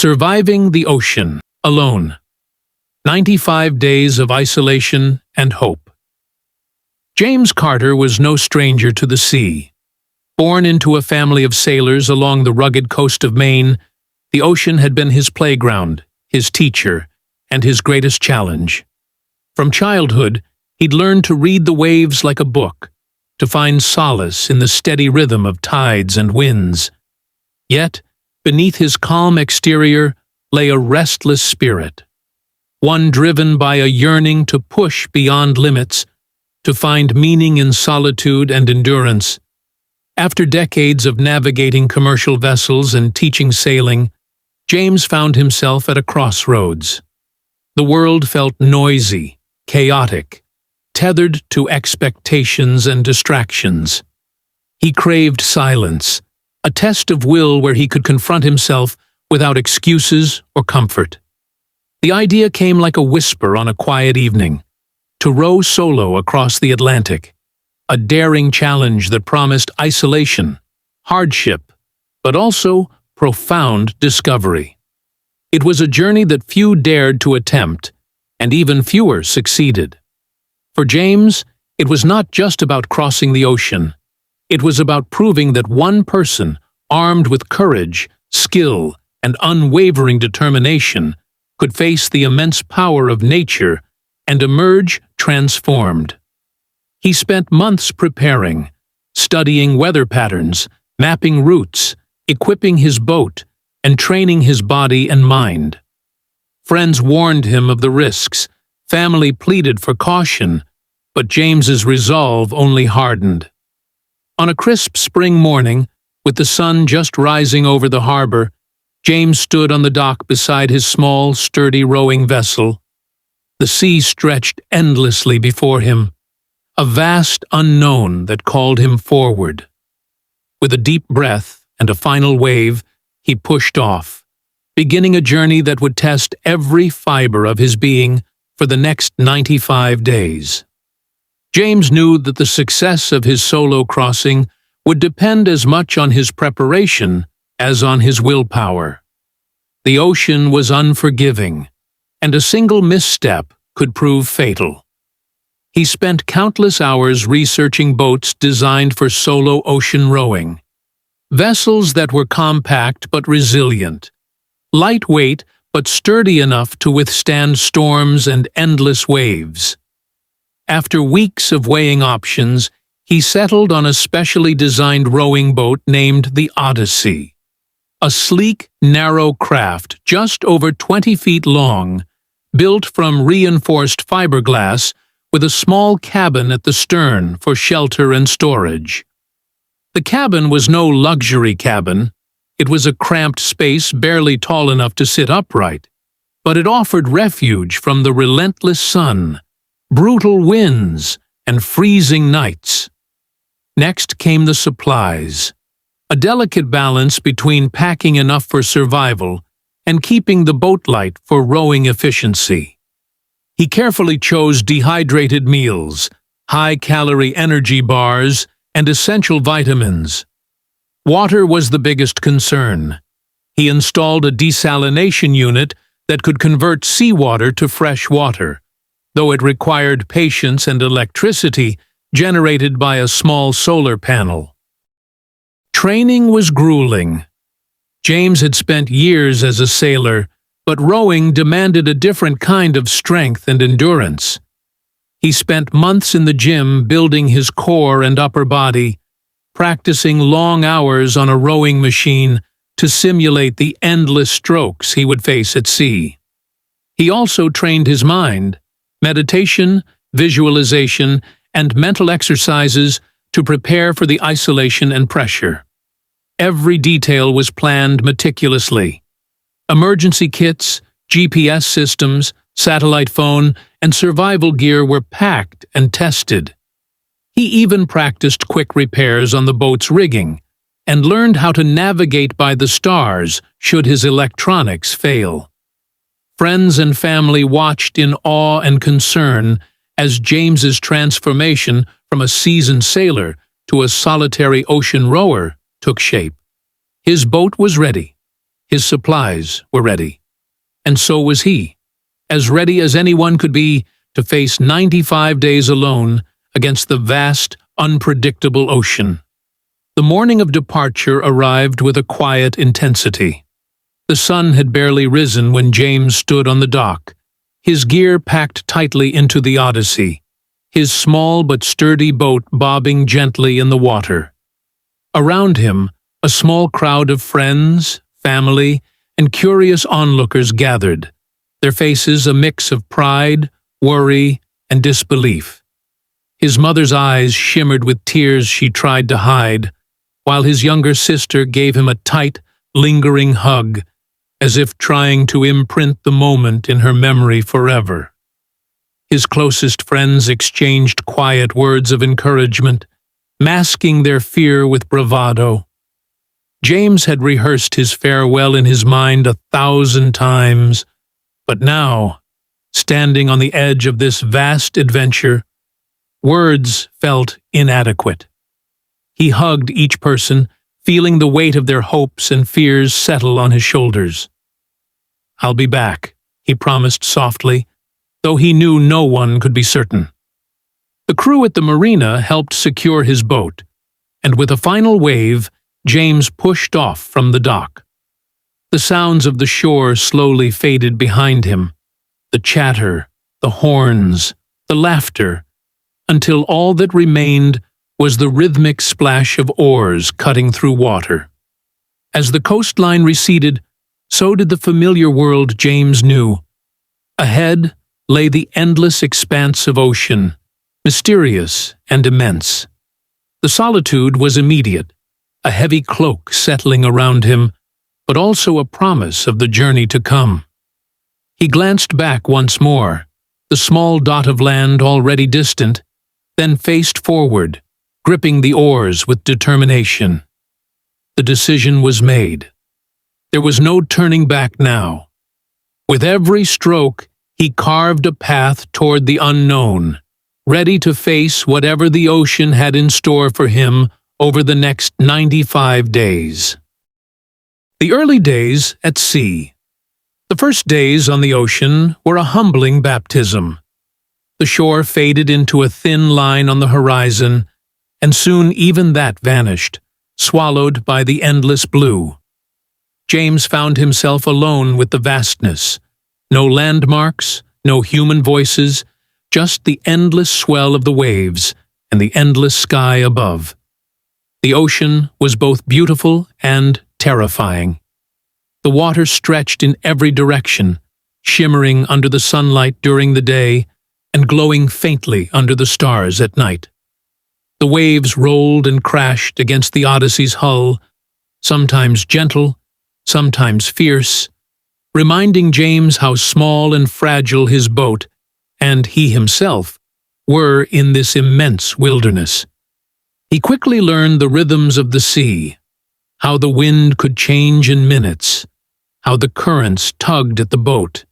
Surviving the ocean, alone. 95 days of isolation and hope. James Carter was no stranger to the sea. Born into a family of sailors along the rugged coast of Maine, the ocean had been his playground, his teacher, and his greatest challenge. From childhood, he'd learned to read the waves like a book, to find solace in the steady rhythm of tides and winds. Yet, beneath his calm exterior lay a restless spirit, one driven by a yearning to push beyond limits, to find meaning in solitude and endurance. After decades of navigating commercial vessels and teaching sailing, James found himself at a crossroads. The world felt noisy, chaotic, tethered to expectations and distractions. He craved silence, a test of will where he could confront himself without excuses or comfort. The idea came like a whisper on a quiet evening, to row solo across the Atlantic, a daring challenge that promised isolation, hardship, but also profound discovery. It was a journey that few dared to attempt, and even fewer succeeded. For James, it was not just about crossing the ocean. It was about proving that one person, armed with courage, skill, and unwavering determination, could face the immense power of nature and emerge transformed. He spent months preparing, studying weather patterns, mapping routes, equipping his boat, and training his body and mind. Friends warned him of the risks, family pleaded for caution, but James's resolve only hardened. On a crisp spring morning, with the sun just rising over the harbor, James stood on the dock beside his small, sturdy rowing vessel. The sea stretched endlessly before him, a vast unknown that called him forward. With a deep breath and a final wave, he pushed off, beginning a journey that would test every fiber of his being for the next 95 days. James knew that the success of his solo crossing would depend as much on his preparation as on his willpower. The ocean was unforgiving, and a single misstep could prove fatal. He spent countless hours researching boats designed for solo ocean rowing, vessels that were compact but resilient, lightweight but sturdy enough to withstand storms and endless waves. After weeks of weighing options, he settled on a specially designed rowing boat named the Odyssey, a sleek, narrow craft just over 20 feet long, built from reinforced fiberglass with a small cabin at the stern for shelter and storage. The cabin was no luxury cabin. It was a cramped space barely tall enough to sit upright, but it offered refuge from the relentless sun, brutal winds, and freezing nights. Next came the supplies, a delicate balance between packing enough for survival and keeping the boat light for rowing efficiency. He carefully chose dehydrated meals, high-calorie energy bars, and essential vitamins. Water was the biggest concern. He installed a desalination unit that could convert seawater to fresh water, though it required patience and electricity generated by a small solar panel. Training was grueling. James had spent years as a sailor, but rowing demanded a different kind of strength and endurance. He spent months in the gym building his core and upper body, practicing long hours on a rowing machine to simulate the endless strokes he would face at sea. He also trained his mind, meditation, visualization, and mental exercises to prepare for the isolation and pressure. Every detail was planned meticulously. Emergency kits, GPS systems, satellite phone, and survival gear were packed and tested. He even practiced quick repairs on the boat's rigging and learned how to navigate by the stars should his electronics fail. Friends and family watched in awe and concern as James's transformation from a seasoned sailor to a solitary ocean rower took shape. His boat was ready, His supplies were ready. And so was he, as ready as anyone could be to face 95 days alone against the vast, unpredictable ocean. The morning of departure arrived with a quiet intensity. The sun had barely risen when James stood on the dock, his gear packed tightly into the Odyssey, his small but sturdy boat bobbing gently in the water. Around him, a small crowd of friends, family, and curious onlookers gathered, their faces a mix of pride, worry, and disbelief. His mother's eyes shimmered with tears she tried to hide, while his younger sister gave him a tight, lingering hug, as if trying to imprint the moment in her memory forever. His closest friends exchanged quiet words of encouragement, masking their fear with bravado. James had rehearsed his farewell in his mind 1,000 times, but now, standing on the edge of this vast adventure, words felt inadequate. He hugged each person, feeling the weight of their hopes and fears settle on his shoulders. "I'll be back," he promised softly, though he knew no one could be certain. The crew at the marina helped secure his boat, and with a final wave, James pushed off from the dock. The sounds of the shore slowly faded behind him, the chatter, the horns, the laughter, until all that remained was the rhythmic splash of oars cutting through water. As the coastline receded, so did the familiar world James knew. Ahead lay the endless expanse of ocean, mysterious and immense. The solitude was immediate, a heavy cloak settling around him, but also a promise of the journey to come. He glanced back once more, the small dot of land already distant, then faced forward, gripping the oars with determination. The decision was made. There was no turning back now. With every stroke, he carved a path toward the unknown, ready to face whatever the ocean had in store for him over the next 95 days. The early days at sea. The first days on the ocean were a humbling baptism. The shore faded into a thin line on the horizon, and soon even that vanished, swallowed by the endless blue. James found himself alone with the vastness. No landmarks, no human voices, just the endless swell of the waves and the endless sky above. The ocean was both beautiful and terrifying. The water stretched in every direction, shimmering under the sunlight during the day and glowing faintly under the stars at night. The waves rolled and crashed against the Odyssey's hull, sometimes gentle, sometimes fierce, reminding James how small and fragile his boat, and he himself, were in this immense wilderness. He quickly learned the rhythms of the sea, how the wind could change in minutes, how the currents tugged at the boat,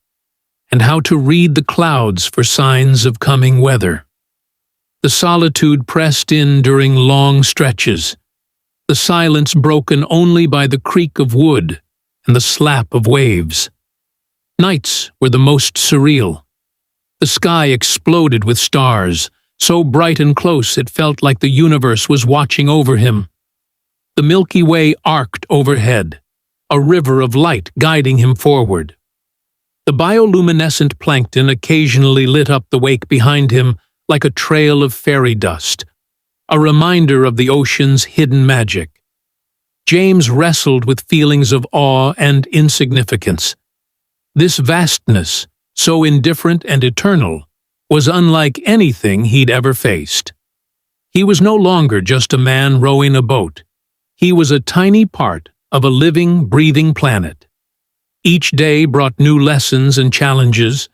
and how to read the clouds for signs of coming weather. The solitude pressed in during long stretches, the silence broken only by the creak of wood and the slap of waves. Nights were the most surreal. The sky exploded with stars, so bright and close it felt like the universe was watching over him. The Milky Way arced overhead, a river of light guiding him forward. The bioluminescent plankton occasionally lit up the wake behind him like a trail of fairy dust, a reminder of the ocean's hidden magic. James wrestled with feelings of awe and insignificance. This vastness, so indifferent and eternal, was unlike anything he'd ever faced. He was no longer just a man rowing a boat. He was a tiny part of a living, breathing planet. Each day brought new lessons and challenges,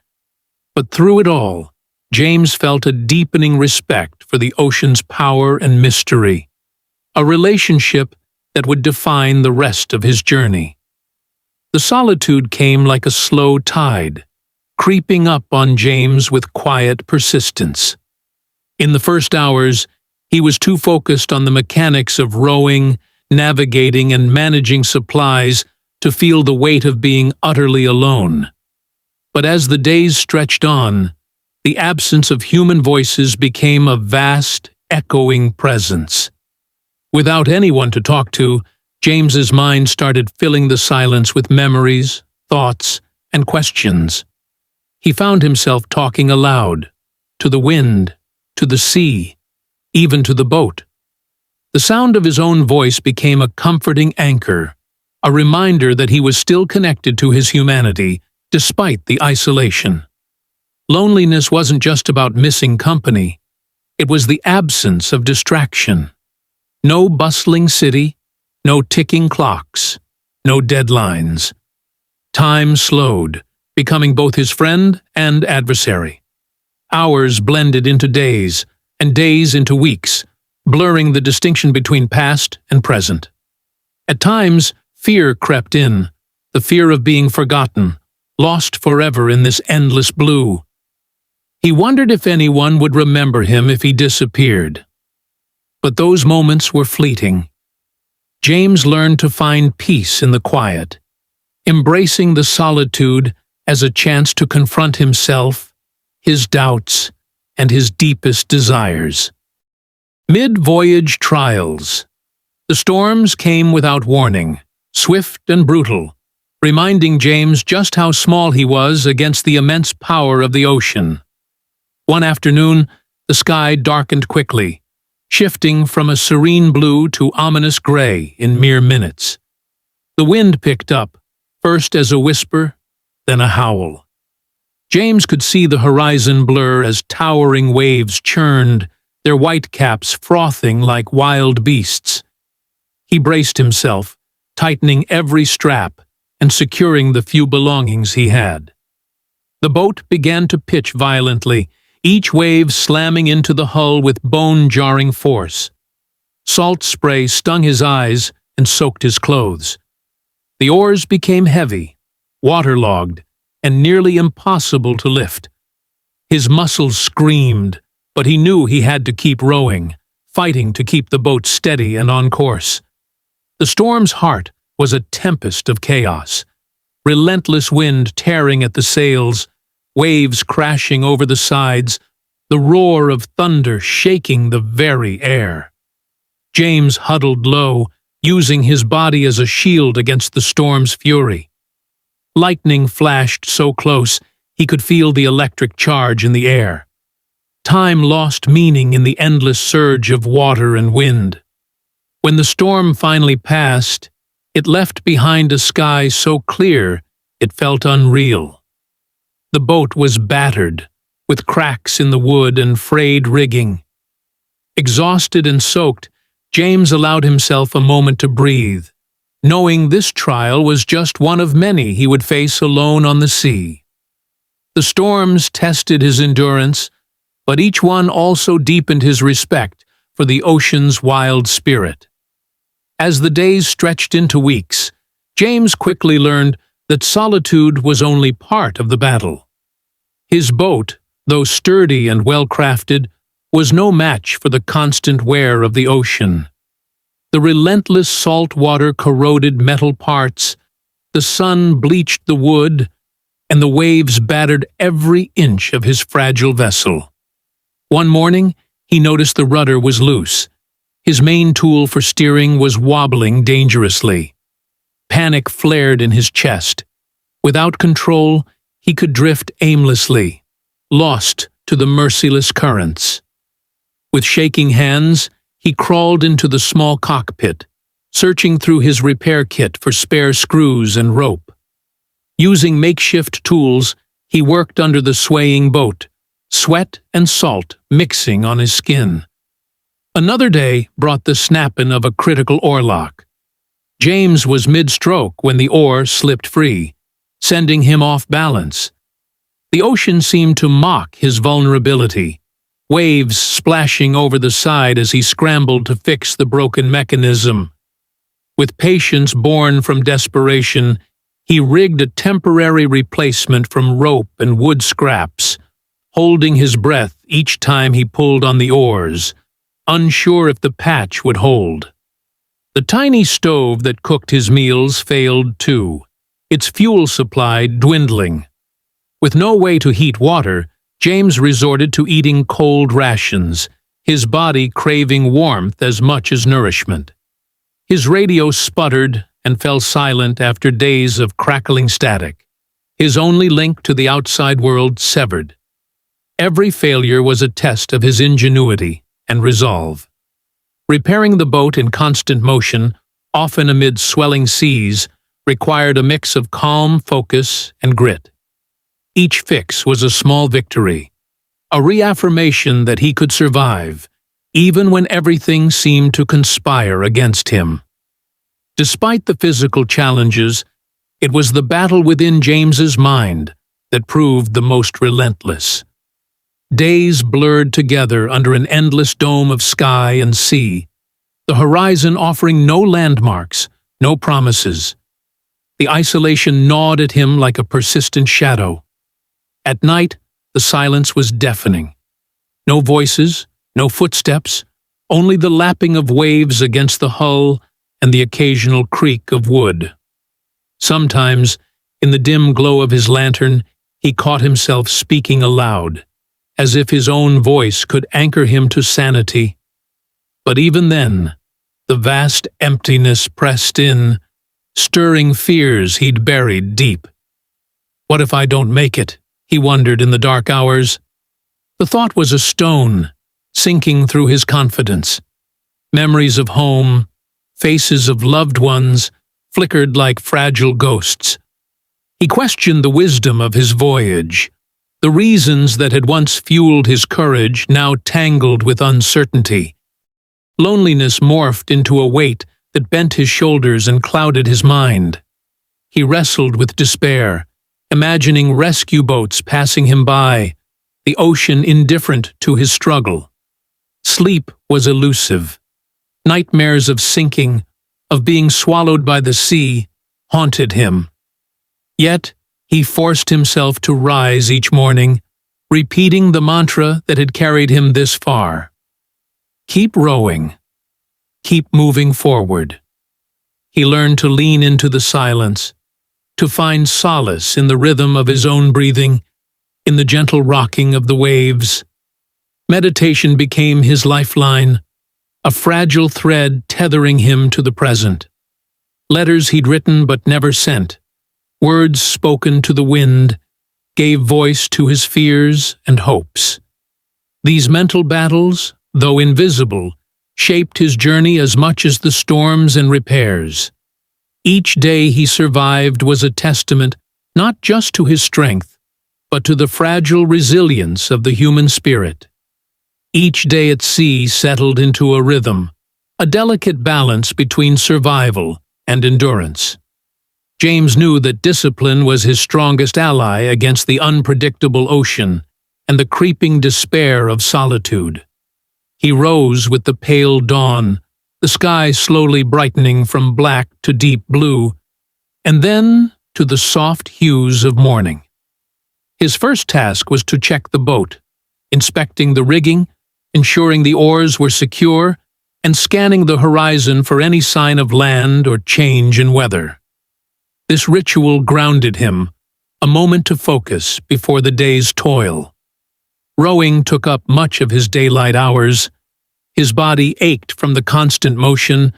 but through it all, James felt a deepening respect for the ocean's power and mystery, a relationship that would define the rest of his journey. The solitude came like a slow tide, creeping up on James with quiet persistence. In the first hours, he was too focused on the mechanics of rowing, navigating, and managing supplies to feel the weight of being utterly alone. But as the days stretched on, the absence of human voices became a vast, echoing presence. Without anyone to talk to, James's mind started filling the silence with memories, thoughts, and questions. He found himself talking aloud, to the wind, to the sea, even to the boat. The sound of his own voice became a comforting anchor, a reminder that he was still connected to his humanity, despite the isolation. Loneliness wasn't just about missing company. It was the absence of distraction. No bustling city, no ticking clocks, no deadlines. Time slowed, becoming both his friend and adversary. Hours blended into days, and days into weeks, blurring the distinction between past and present. At times, fear crept in, the fear of being forgotten, lost forever in this endless blue. He wondered if anyone would remember him if he disappeared. But those moments were fleeting. James learned to find peace in the quiet, embracing the solitude as a chance to confront himself, his doubts, and his deepest desires. Mid-voyage trials. The storms came without warning, swift and brutal, reminding James just how small he was against the immense power of the ocean. One afternoon, the sky darkened quickly, shifting from a serene blue to ominous gray in mere minutes. The wind picked up, first as a whisper, then a howl. James could see the horizon blur as towering waves churned, their white caps frothing like wild beasts. He braced himself, tightening every strap and securing the few belongings he had. The boat began to pitch violently, each wave slamming into the hull with bone-jarring force. Salt spray stung his eyes and soaked his clothes. The oars became heavy, waterlogged, and nearly impossible to lift. His muscles screamed, but he knew he had to keep rowing, fighting to keep the boat steady and on course. The storm's heart was a tempest of chaos. Relentless wind tearing at the sails, waves crashing over the sides, the roar of thunder shaking the very air. James huddled low, using his body as a shield against the storm's fury. Lightning flashed so close he could feel the electric charge in the air. Time lost meaning in the endless surge of water and wind. When the storm finally passed, it left behind a sky so clear it felt unreal. The boat was battered, with cracks in the wood and frayed rigging. Exhausted and soaked, James allowed himself a moment to breathe, knowing this trial was just one of many he would face alone on the sea. The storms tested his endurance, but each one also deepened his respect for the ocean's wild spirit. As the days stretched into weeks, James quickly learned that solitude was only part of the battle. His boat, though sturdy and well-crafted, was no match for the constant wear of the ocean. The relentless salt water corroded metal parts, the sun bleached the wood, and the waves battered every inch of his fragile vessel. One morning, he noticed the rudder was loose. His main tool for steering was wobbling dangerously. Panic flared in his chest. Without control, he could drift aimlessly, lost to the merciless currents. With shaking hands, he crawled into the small cockpit, searching through his repair kit for spare screws and rope. Using makeshift tools, he worked under the swaying boat, sweat and salt mixing on his skin. Another day brought the snapping of a critical oarlock. James was mid-stroke when the oar slipped free, sending him off balance. The ocean seemed to mock his vulnerability, waves splashing over the side as he scrambled to fix the broken mechanism. With patience born from desperation, he rigged a temporary replacement from rope and wood scraps, holding his breath each time he pulled on the oars, unsure if the patch would hold. The tiny stove that cooked his meals failed too, its fuel supply dwindling. With no way to heat water, James resorted to eating cold rations, his body craving warmth as much as nourishment. His radio sputtered and fell silent after days of crackling static, his only link to the outside world severed. Every failure was a test of his ingenuity and resolve. Repairing the boat in constant motion, often amid swelling seas, required a mix of calm focus and grit. Each fix was a small victory, a reaffirmation that he could survive, even when everything seemed to conspire against him. Despite the physical challenges, it was the battle within James's mind that proved the most relentless. Days blurred together under an endless dome of sky and sea, the horizon offering no landmarks, no promises. The isolation gnawed at him like a persistent shadow. At night, the silence was deafening. No voices, no footsteps, only the lapping of waves against the hull and the occasional creak of wood. Sometimes, in the dim glow of his lantern, he caught himself speaking aloud, as if his own voice could anchor him to sanity. But even then, the vast emptiness pressed in, stirring fears he'd buried deep. What if I don't make it? He wondered in the dark hours. The thought was a stone, sinking through his confidence. Memories of home, faces of loved ones, flickered like fragile ghosts. He questioned the wisdom of his voyage. The reasons that had once fueled his courage now tangled with uncertainty. Loneliness morphed into a weight that bent his shoulders and clouded his mind. He wrestled with despair, imagining rescue boats passing him by, the ocean indifferent to his struggle. Sleep was elusive. Nightmares of sinking, of being swallowed by the sea, haunted him. Yet, he forced himself to rise each morning, repeating the mantra that had carried him this far. Keep rowing. Keep moving forward. He learned to lean into the silence, to find solace in the rhythm of his own breathing, in the gentle rocking of the waves. Meditation became his lifeline, a fragile thread tethering him to the present. Letters he'd written but never sent, words spoken to the wind, gave voice to his fears and hopes. These mental battles, though invisible, shaped his journey as much as the storms and repairs. Each day he survived was a testament not just to his strength, but to the fragile resilience of the human spirit. Each day at sea settled into a rhythm, a delicate balance between survival and endurance. James knew that discipline was his strongest ally against the unpredictable ocean and the creeping despair of solitude. He rose with the pale dawn, the sky slowly brightening from black to deep blue, and then to the soft hues of morning. His first task was to check the boat, inspecting the rigging, ensuring the oars were secure, and scanning the horizon for any sign of land or change in weather. This ritual grounded him, a moment to focus before the day's toil. Rowing took up much of his daylight hours. His body ached from the constant motion,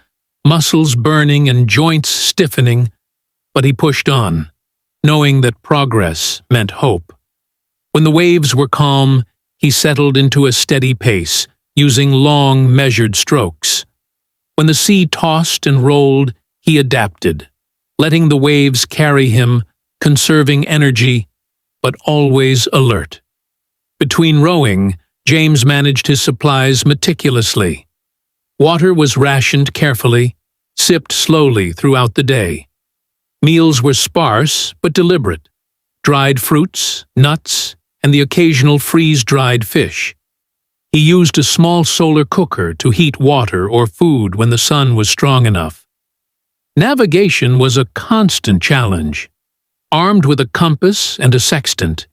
muscles burning and joints stiffening, but he pushed on, knowing that progress meant hope. When the waves were calm, he settled into a steady pace, using long, measured strokes. When the sea tossed and rolled, he adapted, letting the waves carry him, conserving energy, but always alert. Between rowing, James managed his supplies meticulously. Water was rationed carefully, sipped slowly throughout the day. Meals were sparse but deliberate: dried fruits, nuts, and the occasional freeze-dried fish. He used a small solar cooker to heat water or food when the sun was strong enough. Navigation was a constant challenge. Armed with a compass and a sextant,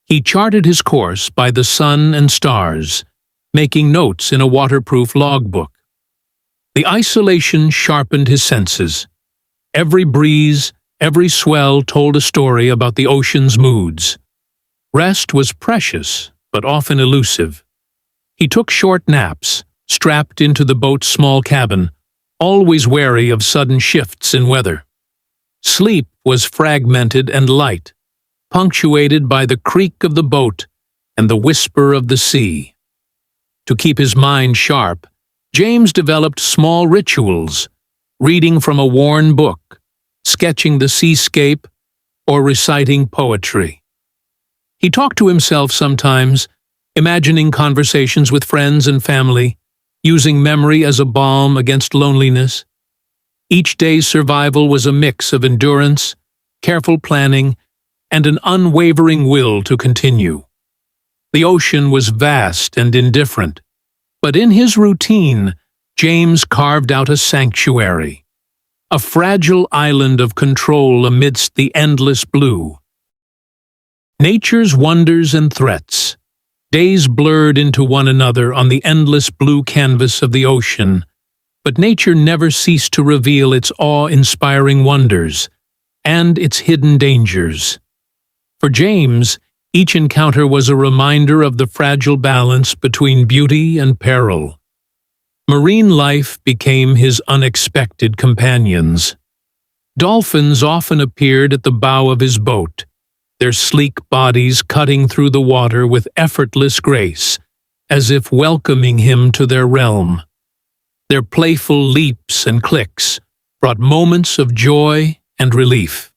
he charted his course by the sun and stars, making notes in a waterproof logbook. The isolation sharpened his senses. Every breeze, every swell told a story about the ocean's moods. Rest was precious, but often elusive. He took short naps, strapped into the boat's small cabin, always wary of sudden shifts in weather. Sleep was fragmented and light, punctuated by the creak of the boat and the whisper of the sea. To keep his mind sharp, James developed small rituals, reading from a worn book, sketching the seascape, or reciting poetry. He talked to himself sometimes, imagining conversations with friends and family, using memory as a balm against loneliness. Each day's survival was a mix of endurance, careful planning, and an unwavering will to continue. The ocean was vast and indifferent, but in his routine, James carved out a sanctuary, a fragile island of control amidst the endless blue. Nature's wonders and threats. Days blurred into one another on the endless blue canvas of the ocean, but nature never ceased to reveal its awe-inspiring wonders and its hidden dangers. For James, each encounter was a reminder of the fragile balance between beauty and peril. Marine life became his unexpected companions. Dolphins often appeared at the bow of his boat, their sleek bodies cutting through the water with effortless grace, as if welcoming him to their realm. Their playful leaps and clicks brought moments of joy and relief.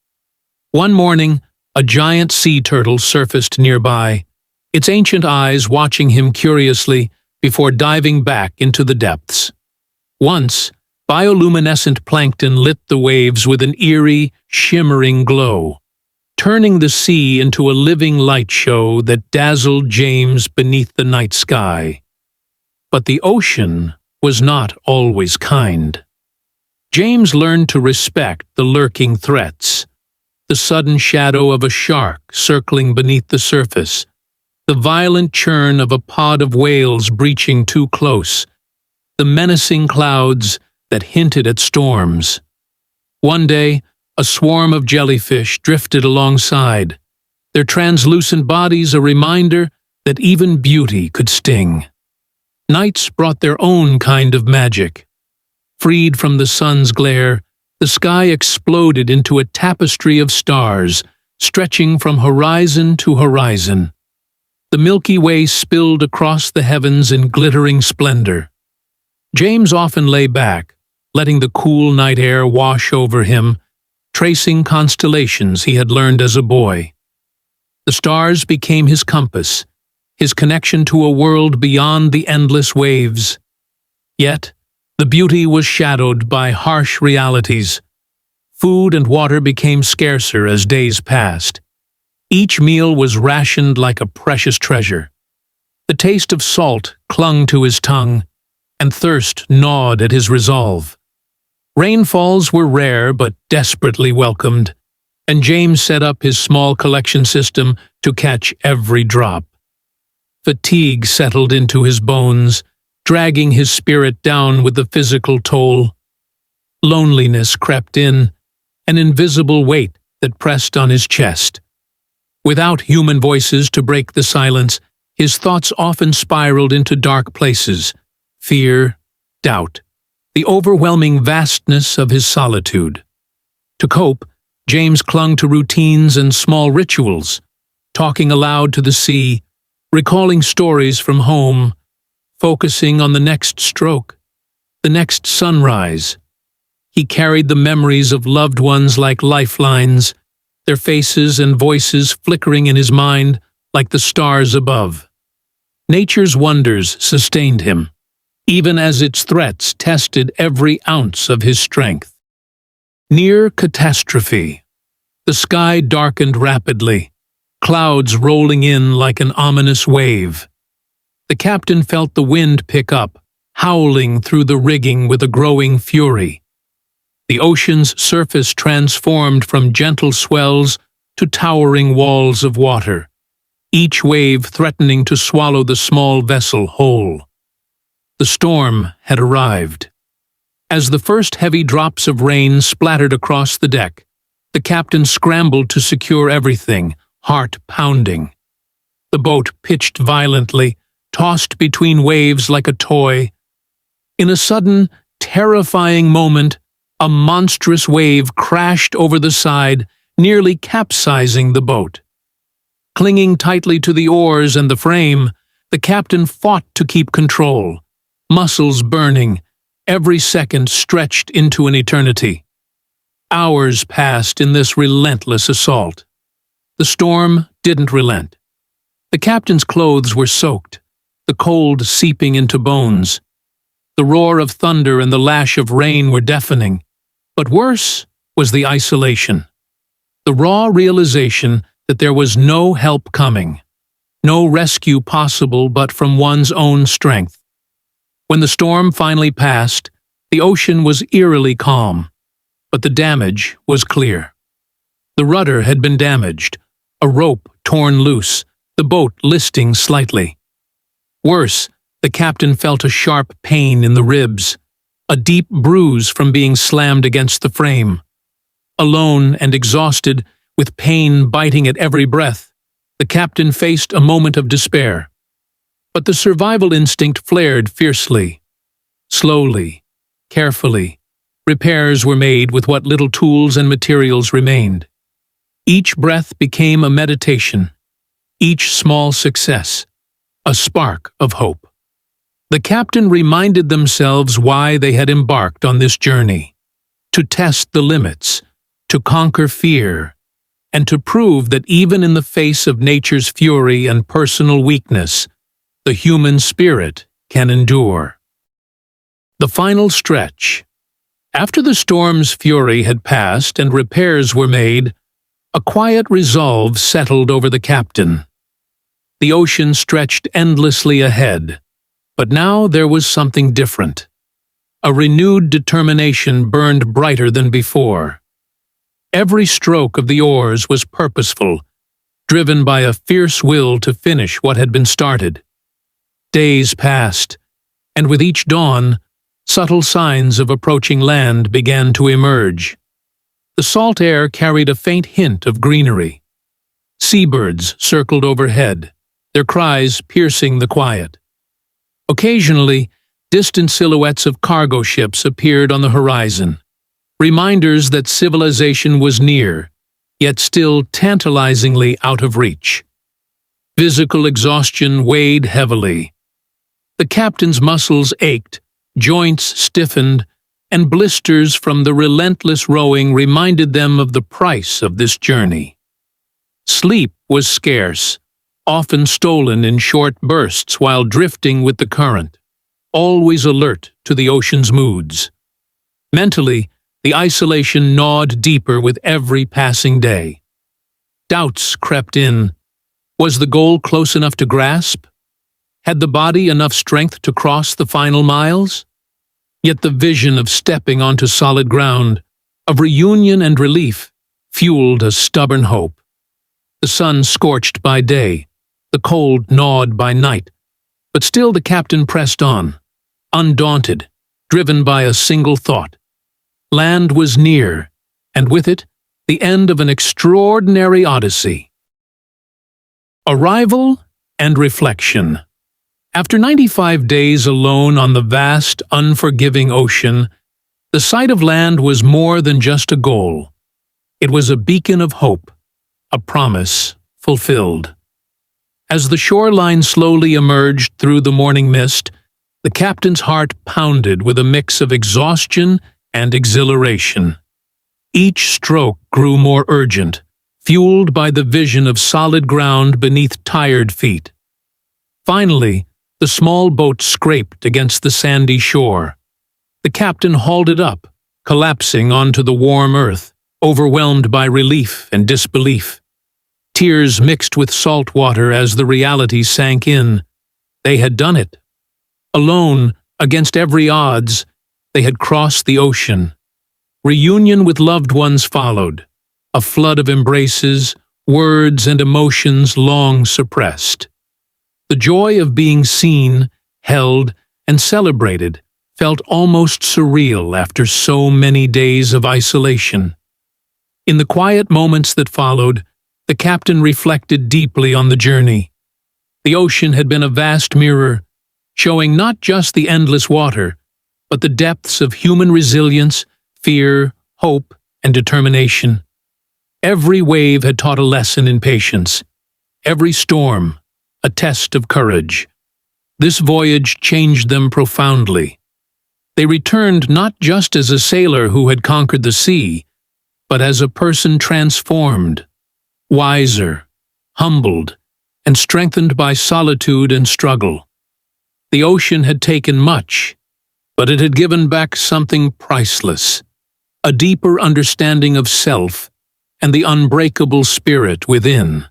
One morning, a giant sea turtle surfaced nearby, its ancient eyes watching him curiously before diving back into the depths. Once, bioluminescent plankton lit the waves with an eerie, shimmering glow, turning the sea into a living light show that dazzled James beneath the night sky. But the ocean was not always kind. James learned to respect the lurking threats, the sudden shadow of a shark circling beneath the surface, the violent churn of a pod of whales breaching too close, the menacing clouds that hinted at storms. One day, a swarm of jellyfish drifted alongside, their translucent bodies a reminder that even beauty could sting. Nights brought their own kind of magic. Freed from the sun's glare, the sky exploded into a tapestry of stars, stretching from horizon to horizon. The Milky Way spilled across the heavens in glittering splendor. James often lay back, letting the cool night air wash over him, tracing constellations he had learned as a boy. The stars became his compass, his connection to a world beyond the endless waves. Yet, the beauty was shadowed by harsh realities. Food and water became scarcer as days passed. Each meal was rationed like a precious treasure. The taste of salt clung to his tongue, and thirst gnawed at his resolve. Rainfalls were rare but desperately welcomed, and James set up his small collection system to catch every drop. Fatigue settled into his bones, dragging his spirit down with the physical toll. Loneliness crept in, an invisible weight that pressed on his chest. Without human voices to break the silence, his thoughts often spiraled into dark places, fear, doubt, the overwhelming vastness of his solitude. To cope, James clung to routines and small rituals, talking aloud to the sea, recalling stories from home, focusing on the next stroke, the next sunrise. He carried the memories of loved ones like lifelines, their faces and voices flickering in his mind like the stars above. Nature's wonders sustained him, even as its threats tested every ounce of his strength. Near catastrophe, the sky darkened rapidly, clouds rolling in like an ominous wave. The captain felt the wind pick up, howling through the rigging with a growing fury. The ocean's surface transformed from gentle swells to towering walls of water, each wave threatening to swallow the small vessel whole. The storm had arrived. As the first heavy drops of rain splattered across the deck, the captain scrambled to secure everything, heart pounding. The boat pitched violently, tossed between waves like a toy. In a sudden, terrifying moment, a monstrous wave crashed over the side, nearly capsizing the boat. Clinging tightly to the oars and the frame, the captain fought to keep control, muscles burning, every second stretched into an eternity. Hours passed in this relentless assault. The storm didn't relent. The captain's clothes were soaked, the cold seeping into bones. The roar of thunder and the lash of rain were deafening. But worse was the isolation. The raw realization that there was no help coming, no rescue possible but from one's own strength. When the storm finally passed, the ocean was eerily calm, but the damage was clear. The rudder had been damaged, a rope torn loose, the boat listing slightly. Worse, the captain felt a sharp pain in the ribs, a deep bruise from being slammed against the frame. Alone and exhausted, with pain biting at every breath, the captain faced a moment of despair. But the survival instinct flared fiercely. Slowly, carefully, repairs were made with what little tools and materials remained. Each breath became a meditation, each small success, a spark of hope. The captain reminded themselves why they had embarked on this journey: to test the limits, to conquer fear, and to prove that even in the face of nature's fury and personal weakness, the human spirit can endure. The final stretch. After the storm's fury had passed and repairs were made, a quiet resolve settled over the captain. The ocean stretched endlessly ahead, but now there was something different. A renewed determination burned brighter than before. Every stroke of the oars was purposeful, driven by a fierce will to finish what had been started. Days passed, and with each dawn, subtle signs of approaching land began to emerge. The salt air carried a faint hint of greenery. Seabirds circled overhead, their cries piercing the quiet. Occasionally, distant silhouettes of cargo ships appeared on the horizon, reminders that civilization was near, yet still tantalizingly out of reach. Physical exhaustion weighed heavily. The captain's muscles ached, joints stiffened, and blisters from the relentless rowing reminded them of the price of this journey. Sleep was scarce, often stolen in short bursts while drifting with the current, always alert to the ocean's moods. Mentally, the isolation gnawed deeper with every passing day. Doubts crept in. Was the goal close enough to grasp? Had the body enough strength to cross the final miles? Yet the vision of stepping onto solid ground, of reunion and relief, fueled a stubborn hope. The sun scorched by day, the cold gnawed by night, but still the captain pressed on, undaunted, driven by a single thought. Land was near, and with it, the end of an extraordinary odyssey. Arrival and reflection. After 95 days alone on the vast, unforgiving ocean, the sight of land was more than just a goal. It was a beacon of hope, a promise fulfilled. As the shoreline slowly emerged through the morning mist, the captain's heart pounded with a mix of exhaustion and exhilaration. Each stroke grew more urgent, fueled by the vision of solid ground beneath tired feet. Finally, the small boat scraped against the sandy shore. The captain hauled it up, collapsing onto the warm earth, overwhelmed by relief and disbelief. Tears mixed with salt water as the reality sank in. They had done it. Alone, against every odds, they had crossed the ocean. Reunion with loved ones followed, a flood of embraces, words and emotions long suppressed. The joy of being seen, held, and celebrated felt almost surreal after so many days of isolation. In the quiet moments that followed, the captain reflected deeply on the journey. The ocean had been a vast mirror, showing not just the endless water, but the depths of human resilience, fear, hope, and determination. Every wave had taught a lesson in patience, every storm a test of courage. This voyage changed them profoundly. They returned not just as a sailor who had conquered the sea, but as a person transformed, wiser, humbled, and strengthened by solitude and struggle. The ocean had taken much, but it had given back something priceless, a deeper understanding of self and the unbreakable spirit within.